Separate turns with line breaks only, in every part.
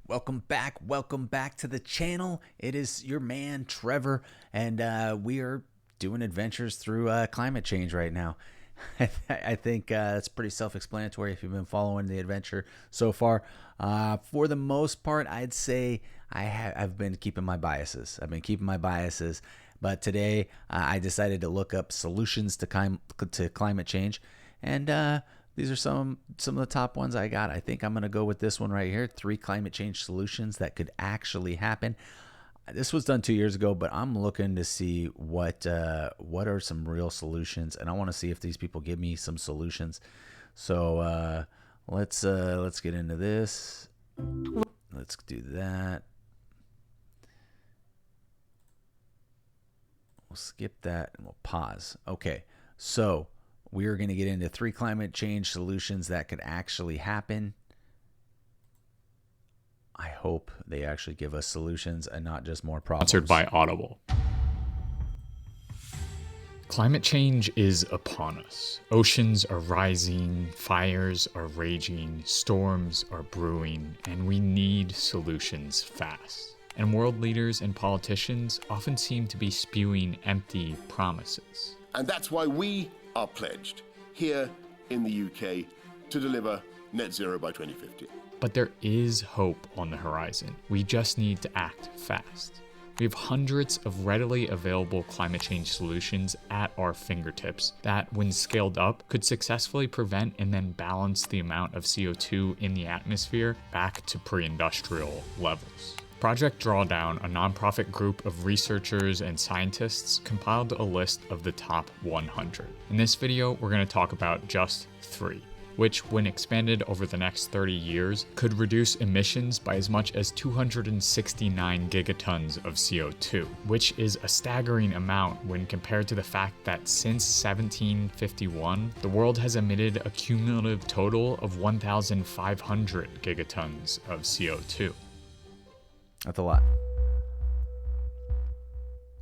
Welcome back to the channel. It is your man Trevor, and we are doing adventures through climate change right now. I think it's pretty self-explanatory if you've been following the adventure so far. For the most part, I'd say I've been keeping my biases. But today I decided to look up solutions to climate change, and these are some of the top ones I got. I think I'm going to go with this one right here: 3 climate change solutions that could actually happen. This was done 2 years ago, but I'm looking to see what are some real solutions, and I want to see if these people give me some solutions. So let's get into this. Let's do that. We'll skip that and we'll pause. Okay, so we are going to get into 3 climate change solutions that could actually happen. I hope they actually give us solutions and not just more problems.
Sponsored by Audible. Climate change is upon us. Oceans are rising, fires are raging, storms are brewing, and we need solutions fast. And world leaders and politicians often seem to be spewing empty promises.
And that's why we are pledged here in the UK to deliver net zero by 2050.
But there is hope on the horizon. We just need to act fast. We have hundreds of readily available climate change solutions at our fingertips that, when scaled up, could successfully prevent and then balance the amount of CO2 in the atmosphere back to pre-industrial levels. Project Drawdown, a nonprofit group of researchers and scientists, compiled a list of the top 100. In this video, we're going to talk about just 3, which, when expanded over the next 30 years, could reduce emissions by as much as 269 gigatons of CO2, which is a staggering amount when compared to the fact that since 1751, the world has emitted a cumulative total of 1,500 gigatons of CO2.
That's a lot.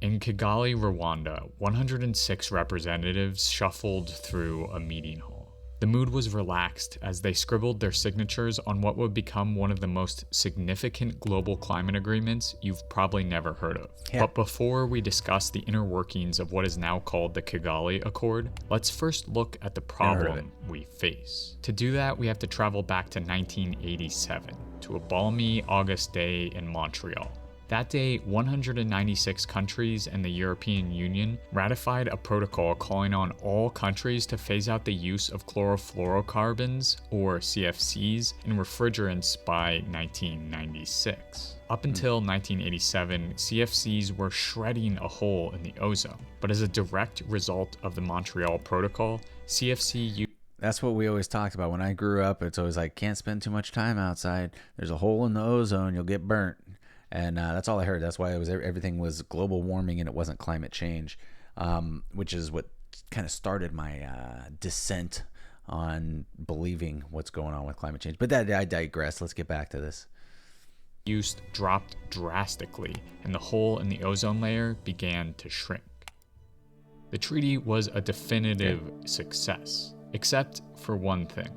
In Kigali, Rwanda, 106 representatives shuffled through a meeting hall. The mood was relaxed as they scribbled their signatures on what would become one of the most significant global climate agreements you've probably never heard of. Yeah. But before we discuss the inner workings of what is now called the Kigali Accord, let's first look at the problem we face. To do that, we have to travel back to 1987, to a balmy August day in Montreal. That day, 196 countries and the European Union ratified a protocol calling on all countries to phase out the use of chlorofluorocarbons, or CFCs, in refrigerants by 1996. Up until 1987, CFCs were shredding a hole in the ozone, but as a direct result of the Montreal Protocol,
That's what we always talked about. When I grew up, it's always like, can't spend too much time outside. There's a hole in the ozone, you'll get burnt. And that's all I heard. That's why everything was global warming and it wasn't climate change, which is what kind of started my descent on believing what's going on with climate change. But I digress. Let's get back to this.
Use dropped drastically, and the hole in the ozone layer began to shrink. The treaty was a definitive success, except for one thing.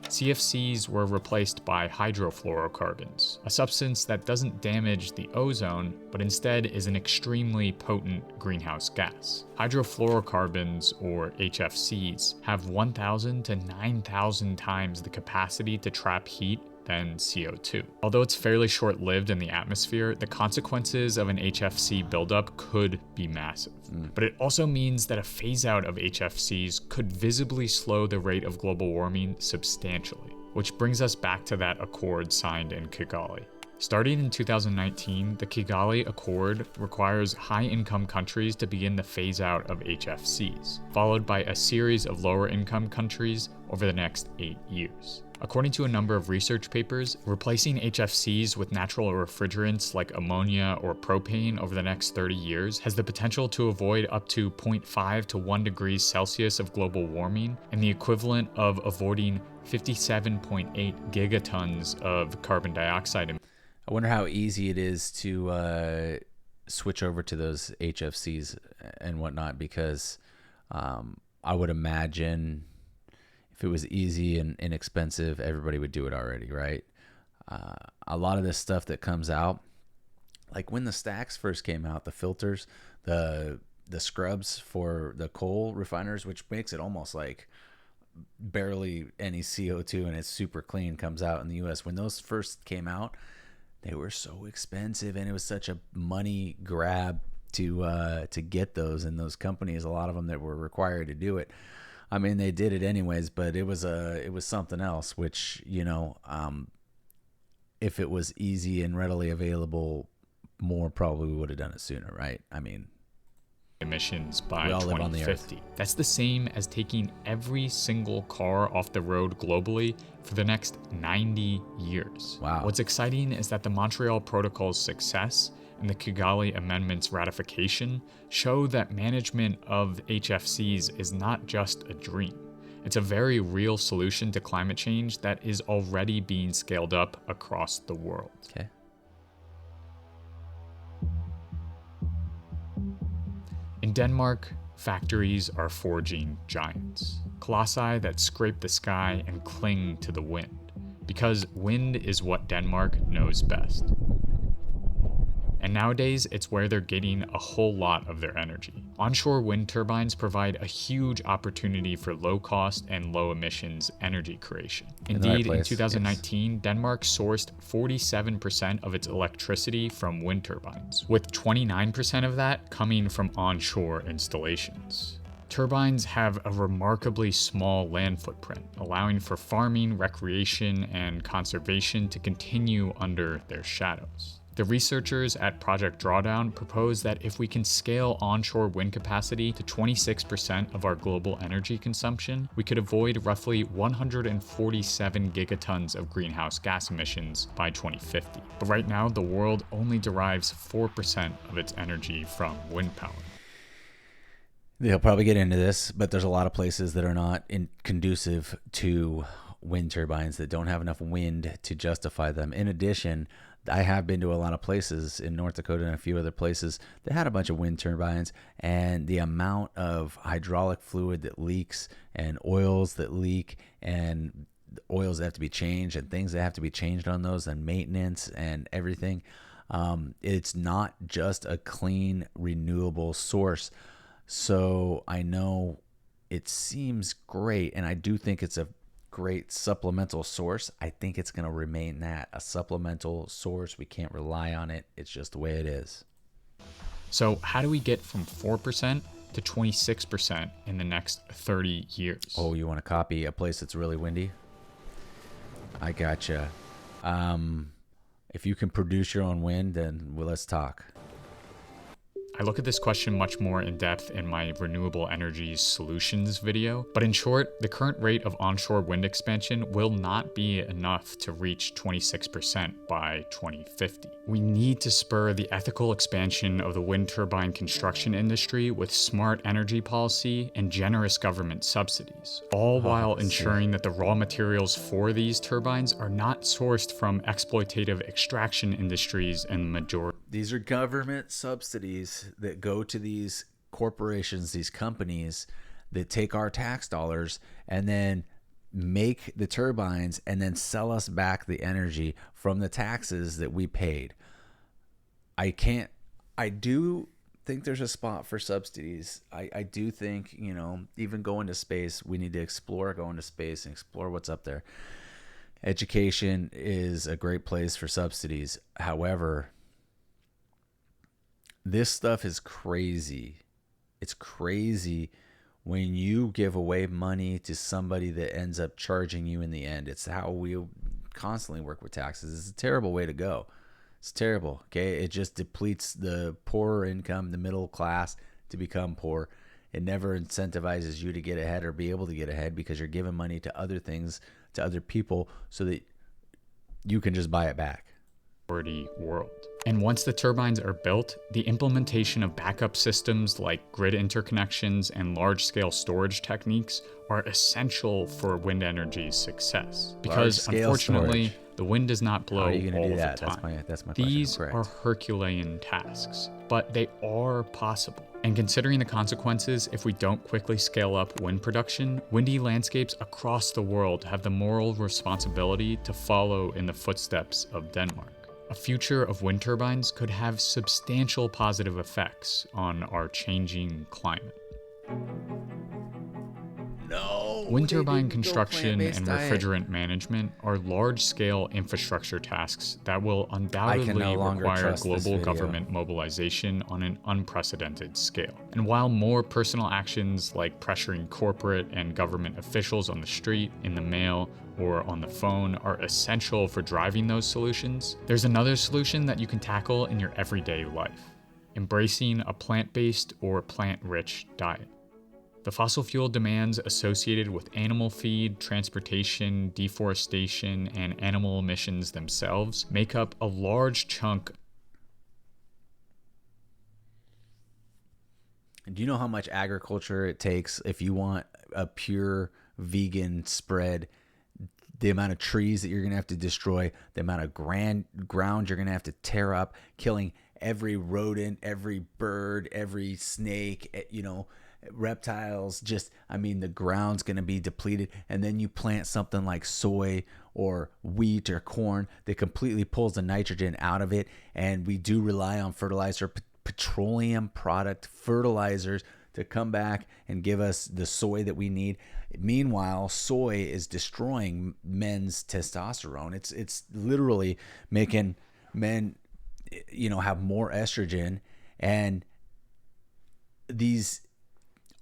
CFCs were replaced by hydrofluorocarbons, a substance that doesn't damage the ozone, but instead is an extremely potent greenhouse gas. Hydrofluorocarbons, or HFCs, have 1,000 to 9,000 times the capacity to trap heat than CO2. Although it's fairly short-lived in the atmosphere, the consequences of an HFC buildup could be massive. But it also means that a phase-out of HFCs could visibly slow the rate of global warming substantially, which brings us back to that accord signed in Kigali. Starting in 2019, the Kigali Accord requires high-income countries to begin the phase-out of HFCs, followed by a series of lower-income countries over the next 8 years. According to a number of research papers, replacing HFCs with natural refrigerants like ammonia or propane over the next 30 years has the potential to avoid up to 0.5 to 1 degrees Celsius of global warming and the equivalent of avoiding 57.8 gigatons of carbon dioxide.
I wonder how easy it is to switch over to those HFCs and whatnot, because I would imagine if it was easy and inexpensive, everybody would do it already, right? a lot of this stuff that comes out, like when the stacks first came out, the filters, the scrubs for the coal refiners, which makes it almost like barely any CO2 and it's super clean, comes out in the US. When those first came out, they were so expensive and it was such a money grab to get those, and those companies, a lot of them that were required to do it, I mean, they did it anyways, but it was something else, which, if it was easy and readily available, more probably would have done it sooner, right? I mean,
emissions by
we all live on the
2050.
earth.
That's the same as taking every single car off the road globally for the next 90 years.
Wow.
What's exciting is that the Montreal Protocol's success and the Kigali Amendment's ratification show that management of HFCs is not just a dream. It's a very real solution to climate change that is already being scaled up across the world.
Okay.
In Denmark, factories are forging giants, colossi that scrape the sky and cling to the wind, because wind is what Denmark knows best. And nowadays, it's where they're getting a whole lot of their energy. Onshore wind turbines provide a huge opportunity for low-cost and low-emissions energy creation. Indeed, in 2019, yes. Denmark sourced 47% of its electricity from wind turbines, with 29% of that coming from onshore installations. Turbines have a remarkably small land footprint, allowing for farming, recreation, and conservation to continue under their shadows. The researchers at Project Drawdown propose that if we can scale onshore wind capacity to 26% of our global energy consumption, we could avoid roughly 147 gigatons of greenhouse gas emissions by 2050. But right now, the world only derives 4% of its energy from wind power.
They'll probably get into this, but there's a lot of places that are not conducive to wind turbines, that don't have enough wind to justify them. In addition, I have been to a lot of places in North Dakota and a few other places that had a bunch of wind turbines, and the amount of hydraulic fluid that leaks and oils that leak and oils that have to be changed and things that have to be changed on those and maintenance and everything. It's not just a clean, renewable source. So I know it seems great, and I do think it's a great supplemental source. I think it's going to remain that, a supplemental source. We can't rely on it. It's just the way it is.
So how do we get from 4% to 26% in the next 30 years?
Oh, you want to copy a place that's really windy? I gotcha. If you can produce your own wind, then let's talk.
I look at this question much more in depth in my renewable energy solutions video, but in short, the current rate of onshore wind expansion will not be enough to reach 26% by 2050. We need to spur the ethical expansion of the wind turbine construction industry with smart energy policy and generous government subsidies, all while ensuring that the raw materials for these turbines are not sourced from exploitative extraction industries and majority.
These are government subsidies that go to these corporations, these companies that take our tax dollars and then make the turbines and then sell us back the energy from the taxes that we paid. I do think there's a spot for subsidies. I do think, even going to space, we need to explore going to space and explore what's up there. Education is a great place for subsidies. However, this stuff is crazy. It's crazy when you give away money to somebody that ends up charging you in the end. It's how we constantly work with taxes. It's a terrible way to go. It's terrible. Okay. It just depletes the poorer income, the middle class, to become poor. It never incentivizes you to get ahead or be able to get ahead, because you're giving money to other things, to other people, so that you can just buy it back.
World. And once the turbines are built, the implementation of backup systems like grid interconnections and large-scale storage techniques are essential for wind energy's success. Because unfortunately, The wind does not blow
How are you
all
going to do
of
that?
the time.
That's my question.
These
Correct.
are Herculean tasks, but they are possible. And considering the consequences if we don't quickly scale up wind production, windy landscapes across the world have the moral responsibility to follow in the footsteps of Denmark. A future of wind turbines could have substantial positive effects on our changing climate.
No.
Wind
they
turbine
didn't go
construction
plant-based
and
diet.
refrigerant management are large-scale infrastructure tasks that will undoubtedly
longer
require
trust this
global
video.
government mobilization on an unprecedented scale. And while more personal actions like pressuring corporate and government officials on the street, in the mail, or on the phone are essential for driving those solutions, there's another solution that you can tackle in your everyday life: embracing a plant-based or plant-rich diet. The fossil fuel demands associated with animal feed, transportation, deforestation, and animal emissions themselves make up a large chunk.
Do you know how much agriculture it takes if you want a pure vegan spread? The amount of trees that you're going to have to destroy, the amount of ground you're going to have to tear up, killing every rodent, every bird, every snake, reptiles. The ground's going to be depleted. And then you plant something like soy or wheat or corn that completely pulls the nitrogen out of it. And we do rely on fertilizer, petroleum product fertilizers to come back and give us the soy that we need. Meanwhile, soy is destroying men's testosterone. It's literally making men, have more estrogen, and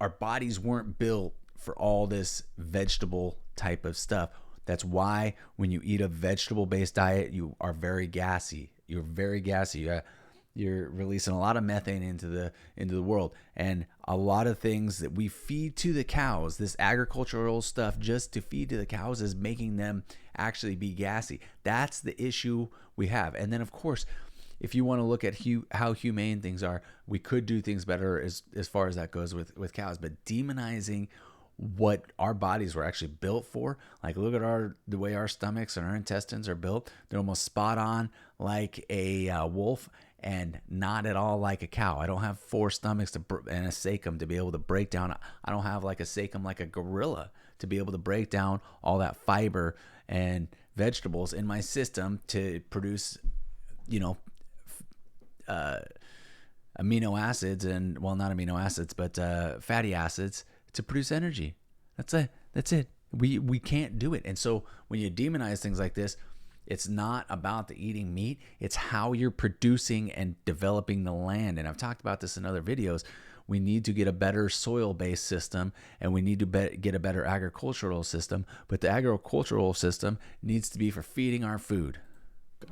our bodies weren't built for all this vegetable type of stuff. That's why when you eat a vegetable-based diet, you are very gassy. You're very gassy. You're releasing a lot of methane into the world, and a lot of things that we feed to the cows, this agricultural stuff just to feed to the cows, is making them actually be gassy. That's the issue we have. And then, of course, if you want to look at how humane things are, we could do things better as far as that goes with cows. But demonizing what our bodies were actually built for, like look at the way our stomachs and our intestines are built. They're almost spot on like a wolf, and not at all like a cow. I don't have 4 stomachs and a sacrum to be able to break down. I don't have like a sacrum like a gorilla to be able to break down all that fiber and vegetables in my system to produce, amino acids and, well, not amino acids, but fatty acids to produce energy. That's it. We can't do it. And so when you demonize things like this, it's not about the eating meat. It's how you're producing and developing the land. And I've talked about this in other videos. We need to get a better soil-based system, and we need to get a better agricultural system. But the agricultural system needs to be for feeding our food.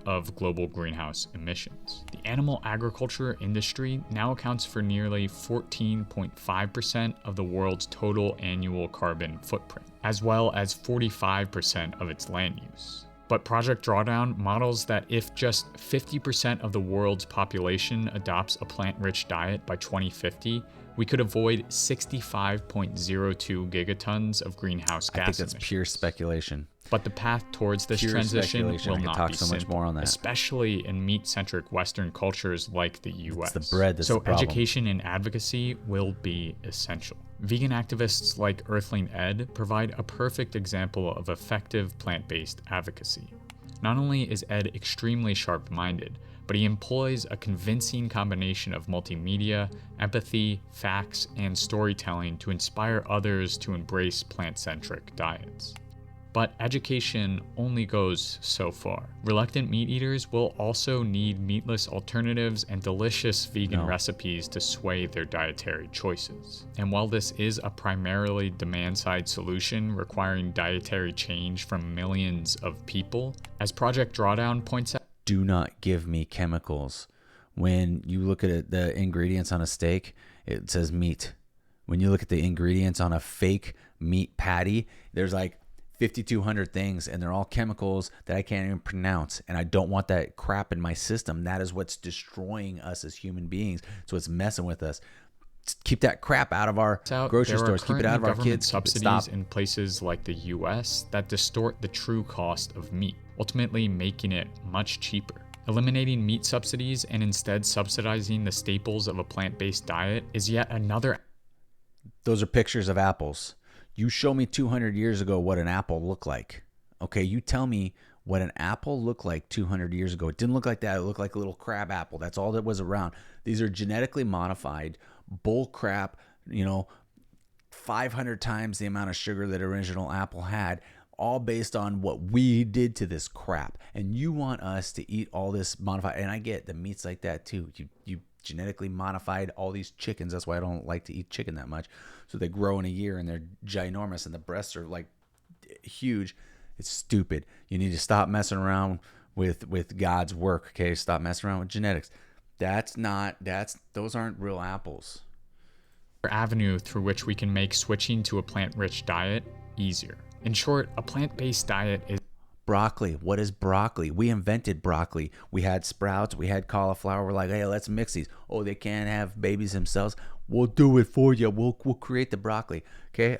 Of global greenhouse emissions. The animal agriculture industry now accounts for nearly 14.5% of the world's total annual carbon footprint, as well as 45% of its land use. But Project Drawdown models that if just 50% of the world's population adopts a plant-rich diet by 2050, we could avoid 65.02 gigatons of greenhouse gas
I think that's
emissions.
pure speculation.
But the path towards this
Pure
transition
speculation.
will
I could
not
talk
be
so
simple,
much more on that.
especially in meat-centric Western cultures like the U.S.
It's the bread that's
so
the problem.
Education and advocacy will be essential. Vegan activists like Earthling Ed provide a perfect example of effective plant-based advocacy. Not only is Ed extremely sharp-minded, but he employs a convincing combination of multimedia, empathy, facts, and storytelling to inspire others to embrace plant-centric diets. But education only goes so far. Reluctant meat eaters will also need meatless alternatives and delicious vegan recipes to sway their dietary choices. And while this is a primarily demand-side solution requiring dietary change from millions of people, as Project Drawdown points out,
do not give me chemicals. When you look at it, the ingredients on a steak, it says meat. When you look at the ingredients on a fake meat patty, there's like 5,200 things, and they're all chemicals that I can't even pronounce. And I don't want that crap in my system. That is what's destroying us as human beings. So it's messing with us. keep that crap out of our grocery
there
stores.
are
Keep it out of our
currently
kids.
government subsidies in places like the US that distort the true cost of meat, ultimately making it much cheaper. Eliminating meat subsidies and instead subsidizing the staples of a plant-based diet is yet another.
Those are pictures of apples. You show me 200 years ago what an apple looked like. Okay, you tell me what an apple looked like 200 years ago. It didn't look like that. It looked like a little crab apple. That's all that was around. These are genetically modified bull crap, 500 times the amount of sugar that original apple had, all based on what we did to this crap. And you want us to eat all this modified, and I get the meat's like that too. You genetically modified all these chickens. That's why I don't like to eat chicken that much. So they grow in a year and they're ginormous and the breasts are like huge. It's stupid. You need to stop messing around with God's work. Okay, stop messing around with genetics. Those aren't real apples.
Avenue through which we can make switching to a plant-rich diet easier. In short, a plant-based diet is
broccoli. What is broccoli? We invented broccoli. We had sprouts. We had cauliflower. We're like, hey, let's mix these. Oh, they can't have babies themselves. We'll do it for you. We'll create the broccoli. Okay,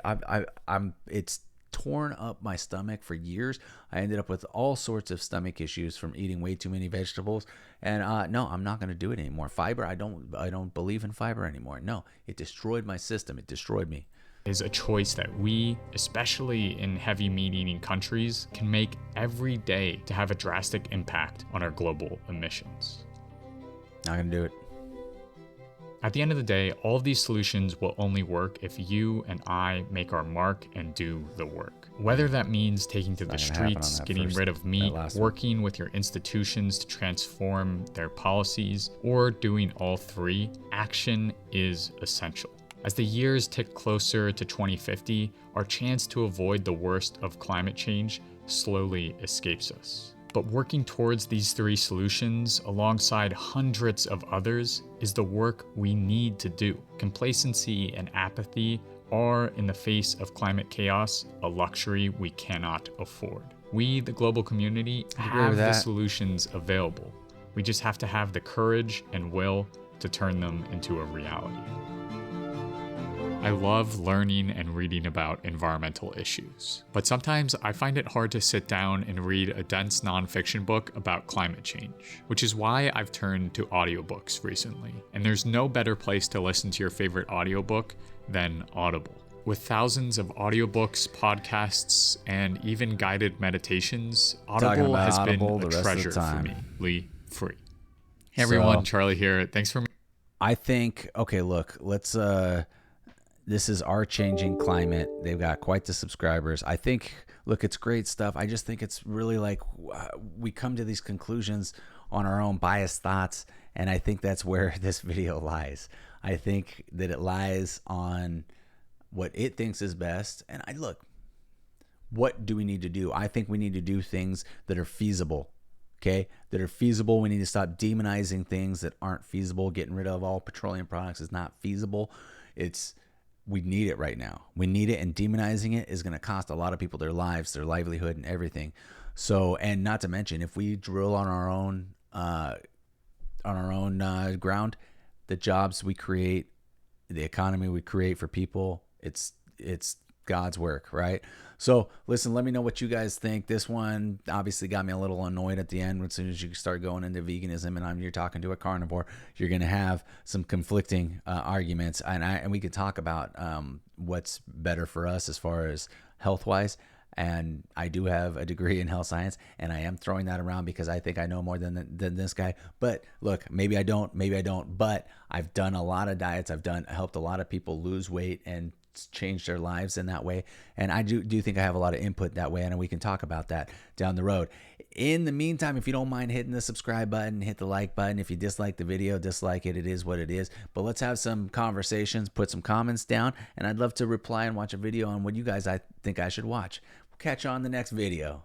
it's torn up my stomach for years. I ended up with all sorts of stomach issues from eating way too many vegetables. And no, I'm not going to do it anymore. Fiber, I don't believe in fiber anymore. No, it destroyed my system. It destroyed me.
Is a choice that we, especially in heavy meat eating countries, can make every day to have a drastic impact on our global emissions.
Not going to do it.
At the end of the day, all of these solutions will only work if you and I make our mark and do the work. Whether that means taking to the streets, getting rid of meat, working with your institutions to transform their policies, or doing all three, action is essential. As the years tick closer to 2050, our chance to avoid the worst of climate change slowly escapes us. But working towards these three solutions alongside hundreds of others is the work we need to do. Complacency and apathy are, in the face of climate chaos, a luxury we cannot afford. We, the global community, have the solutions available. We just have to have the courage and will to turn them into a reality. I love learning and reading about environmental issues, but sometimes I find it hard to sit down and read a dense nonfiction book about climate change, which is why I've turned to audiobooks recently. And there's no better place to listen to your favorite audiobook than Audible. With thousands of audiobooks, podcasts, and even guided meditations, Audible has been a treasure for me, free. Hey everyone, Charlie here. Thanks for.
I think, okay, look, let's this is Our Changing Climate. They've got quite the subscribers. I think, look, it's great stuff. I just think it's really like we come to these conclusions on our own biased thoughts, and I think that's where this video lies. I think that it lies on what it thinks is best. And what do we need to do? I think we need to do things that are feasible. Okay, that are feasible. We need to stop demonizing things that aren't feasible. Getting rid of all petroleum products is not feasible. We need it right now. We need it, and demonizing it is going to cost a lot of people their lives, their livelihood, and everything. So, and not to mention, if we drill on our own ground, the jobs we create, the economy we create for people, it's God's work, right? So listen, let me know what you guys think. This one obviously got me a little annoyed at the end. As soon as you start going into veganism and you're talking to a carnivore, you're going to have some conflicting arguments. And we could talk about what's better for us as far as health-wise. And I do have a degree in health science, and I am throwing that around because I think I know more than this guy. But look, maybe I don't. But I've done a lot of diets. I've helped a lot of people lose weight and change their lives in that way. And I do think I have a lot of input that way, and we can talk about that down the road. In the meantime, if you don't mind hitting the subscribe button, hit the like button. If you dislike the video, dislike it. It is what it is. But let's have some conversations, put some comments down, and I'd love to reply and watch a video on what you guys think I should watch. We'll catch you on the next video.